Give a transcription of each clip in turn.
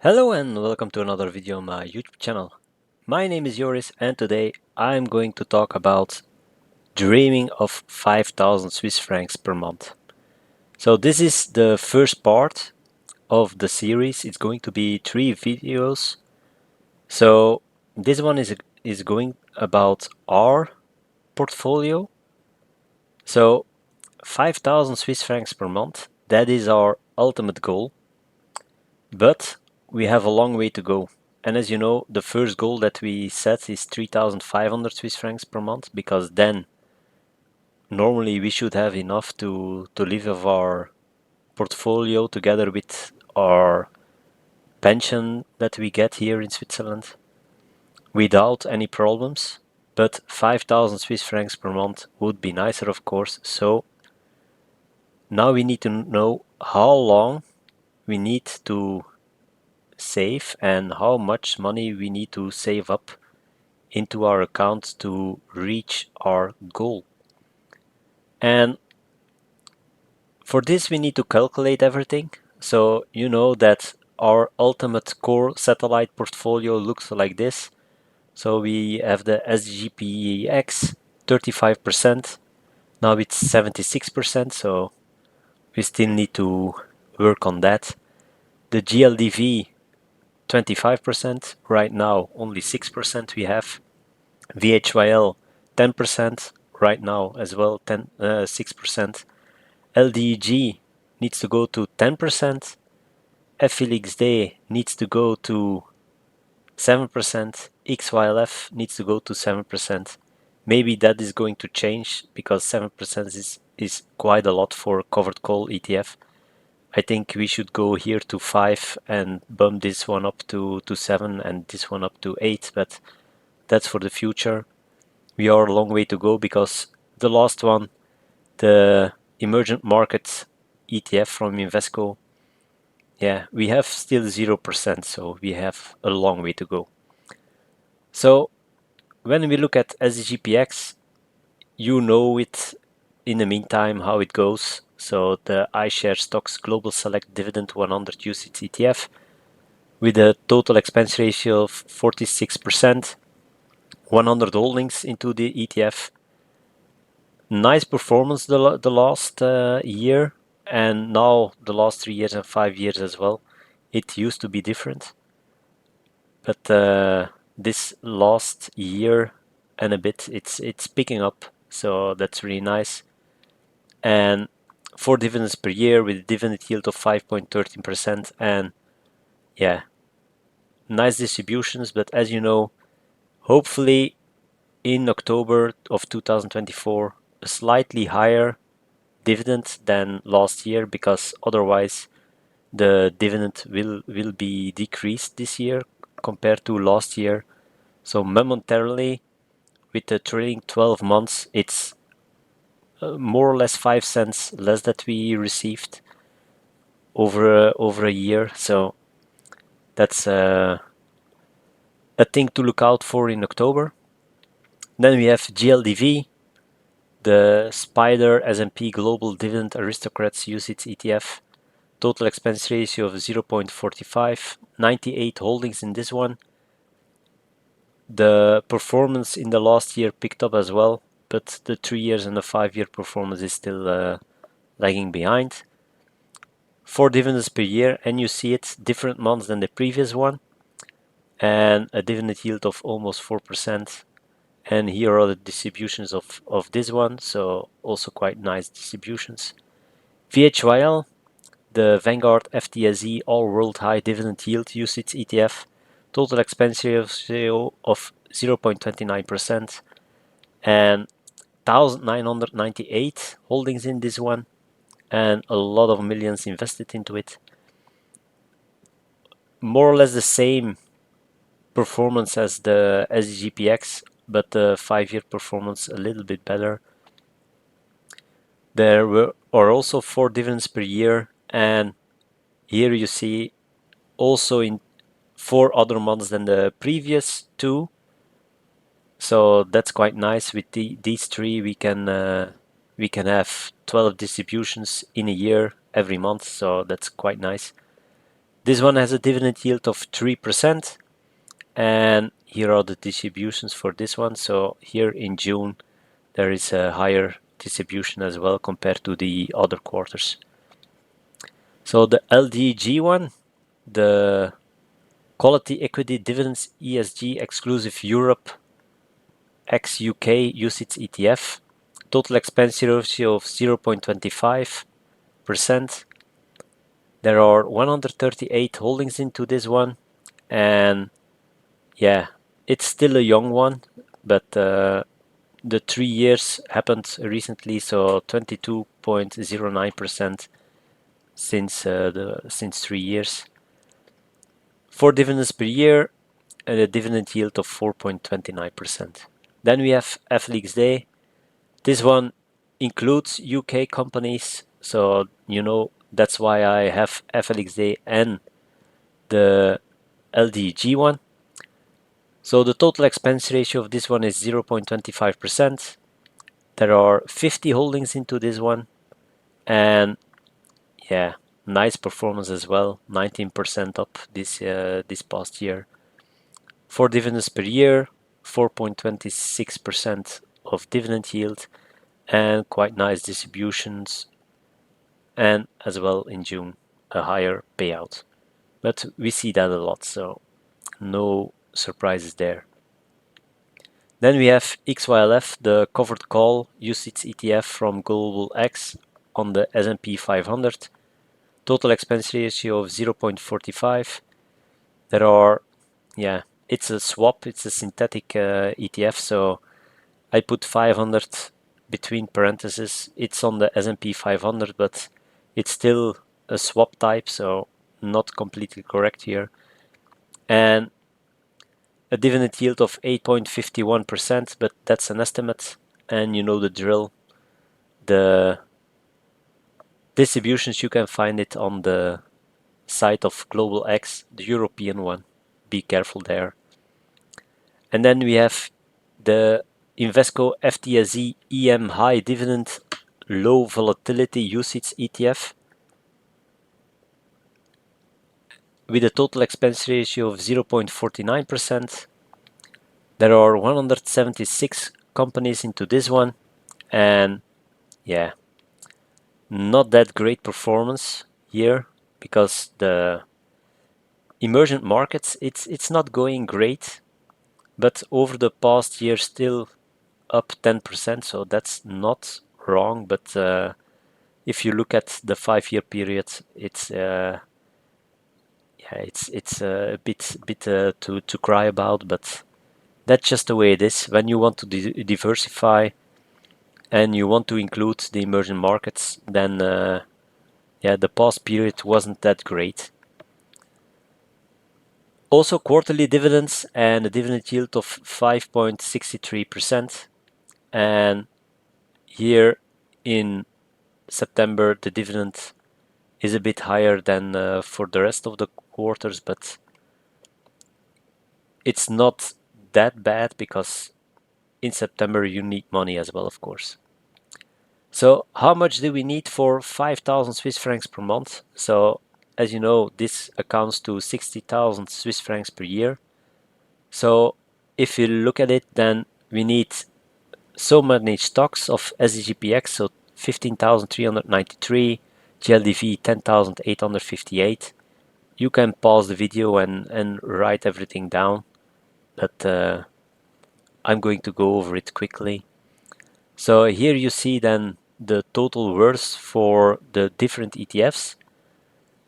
Hello and welcome to another video on my YouTube channel. My name is Joris and today I'm going to talk about dreaming of 5,000 Swiss francs per month. So this is the first part of the series. It's going to be 3 videos. So this one is going about our portfolio. So 5,000 Swiss francs per month, that is our ultimate goal. But we have a long way to go. And as you know, the first goal that we set is 3,500 Swiss francs per month, because then normally we should have enough to live off our portfolio together with our pension that we get here in Switzerland without any problems. But 5,000 Swiss francs per month would be nicer, of course. So now we need to know how long we need to save and how much money we need to save up into our account to reach our goal. And for this we need to calculate everything. So you know that our ultimate core satellite portfolio looks like this. So we have the SGPX 35%. Now it's 76%, so we still need to work on that. The GLDV 25%, right now only 6% we have. VHYL 10%, right now as well 6%. LDEG needs to go to 10%. FLXD needs to go to 7%. XYLF needs to go to 7%. Maybe that is going to change because 7% is quite a lot for covered call ETF. I think we should go here to 5 and bump this one up to 7 and this one up to 8, but that's for the future. We are a long way to go because the last one, the emergent market ETF from Invesco, yeah, we have still 0%, so we have a long way to go. So when we look at SGPX, you know it in the meantime how it goes. So the iShare Stocks Global Select Dividend 100 UCITS ETF with a total expense ratio of 46%, 100 holdings into the ETF. Nice performance the last year, and now the last 3 years and 5 years as well. It used to be different, but this last year and a bit it's picking up, so that's really nice. And 4 dividends per year with a dividend yield of 5.13%, and yeah, nice distributions. But as you know, hopefully in October of 2024 a slightly higher dividend than last year, because otherwise the dividend will be decreased this year compared to last year. So momentarily, with the trailing 12 months, it's more or less 5 cents less that we received over a year. So that's a thing to look out for in October. Then we have GLDV, the Spider S&P Global Dividend Aristocrats UCITS ETF. Total expense ratio of 0.45, 98 holdings in this one. The performance in the last year picked up as well, but the 3 years and the 5 year performance is still lagging behind. 4 dividends per year, and you see it different months than the previous one, and a dividend yield of almost 4%. And here are the distributions of this one, so also quite nice distributions. VHYL, the Vanguard FTSE All World High Dividend Yield UCITS ETF, total expense ratio of 0.29%, and 1,998 holdings in this one, and a lot of millions invested into it. More or less the same performance as the SGPX, but the 5 year performance a little bit better. There are also 4 dividends per year, and here you see also in 4 other months than the previous 2. So that's quite nice. With these 3, we can have 12 distributions in a year every month. So that's quite nice. This one has a dividend yield of 3%, and here are the distributions for this one. So here in June there is a higher distribution as well compared to the other quarters. So the LDG one, the Quality Equity Dividends ESG Exclusive Europe ex UK UCITS ETF, total expense ratio of 0.25%. There are 138 holdings into this one, and yeah, it's still a young one, but the 3 years happened recently, so 22.09% since 3 years. 4 dividends per year and a dividend yield of 4.29%. Then we have FLXD. This one includes UK companies, so that's why I have FLXD and the LDG one. So the total expense ratio of this one is 0.25%. There are 50 holdings into this one, and yeah, nice performance as well, 19% up this past year. 4 dividends per year, 4.26% of dividend yield, and quite nice distributions, and as well in June a higher payout. But we see that a lot, so no surprises there. Then we have XYLF, the covered call UCITS ETF from Global X on the S&P 500. Total expense ratio of 0.45. There are, it's a swap, it's a synthetic ETF, so I put 500 between parentheses. It's on the S&P 500, but it's still a swap type, so not completely correct here. And a dividend yield of 8.51%, but that's an estimate, and you know the drill. The distributions, you can find it on the site of Global X, the European one. Be careful there. And then we have the Invesco FTSE EM High Dividend Low Volatility UCITS ETF with a total expense ratio of 0.49%. There are 176 companies into this one, and yeah, not that great performance here because the emerging markets, it's not going great, but over the past year still up 10%, so that's not wrong. But if you look at the 5-year period, it's it's a bit to cry about, but that's just the way it is. When you want to diversify and you want to include the emerging markets, then the past period wasn't that great. Also quarterly dividends and a dividend yield of 5.63%, and here in September the dividend is a bit higher than for the rest of the quarters, but it's not that bad because in September you need money as well, of course. So how much do we need for 5,000 Swiss francs per month? So as you know, this accounts to 60,000 Swiss francs per year. So if you look at it, then we need so many stocks of SDGPX, so 15,393, GLDV 10,858. You can pause the video and write everything down, but I'm going to go over it quickly. So here you see then the total worth for the different ETFs,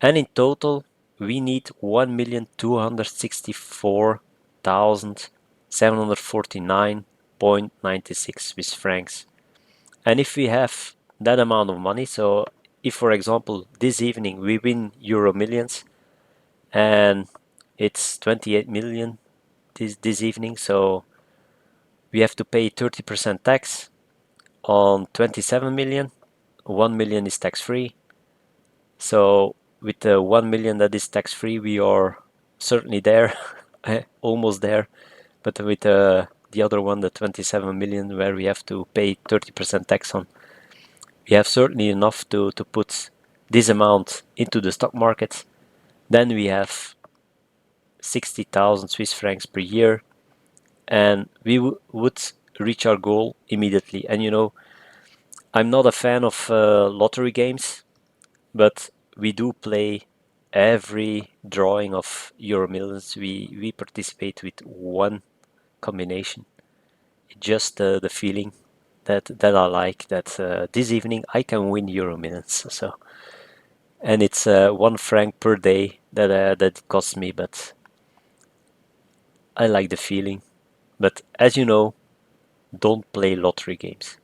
and in total we need 1,264,749.96 Swiss francs. And if we have that amount of money, so if for example this evening we win Euro Millions and it's 28 million this evening, so we have to pay 30% tax on 27 million. 1 million is tax free, so with the 1 million that is tax free we are certainly there, almost there. But with the other one, the 27 million, where we have to pay 30% tax on, we have certainly enough to put this amount into the stock market. Then we have 60,000 Swiss francs per year, and we would reach our goal immediately. And you know, I'm not a fan of lottery games, but we do play every drawing of Euro Millions. We participate with one combination. Just the feeling that I like that this evening I can win Euro Millions. So, and it's 1 franc per day that it costs me, but I like the feeling. But as you know, don't play lottery games.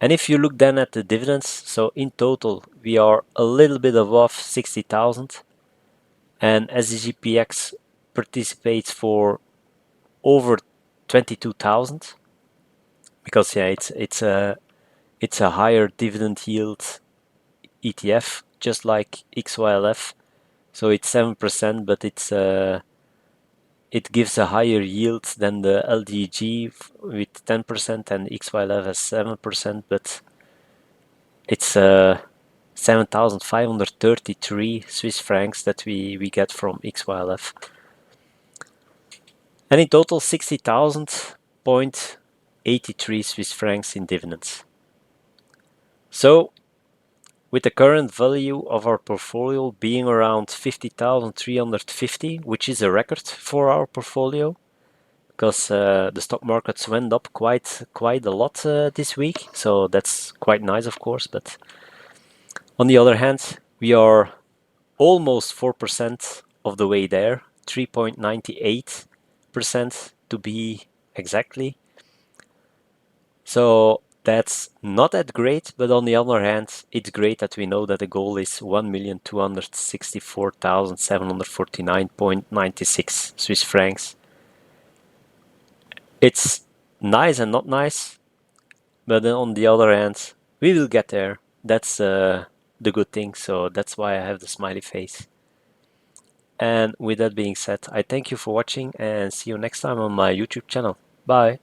And if you look then at the dividends, so in total we are a little bit above 60,000, and SDGPX participates for over 22,000, because yeah, it's a higher dividend yield ETF, just like XYLF. So it's 7%, but it gives a higher yield than the LDG with 10% and XYLF has 7%, but it's 7,533 Swiss francs that we get from XYLF. And in total 60,000.83 Swiss francs in dividends. So with the current value of our portfolio being around 50,350, which is a record for our portfolio, because the stock markets went up quite a lot this week, so that's quite nice, of course. But on the other hand, we are almost 4% of the way there, 3.98% to be exactly. So that's not that great, but on the other hand, it's great that we know that the goal is 1,264,749.96 Swiss francs. It's nice and not nice, but then on the other hand, we will get there. That's the good thing, so that's why I have the smiley face. And with that being said, I thank you for watching and see you next time on my YouTube channel. Bye!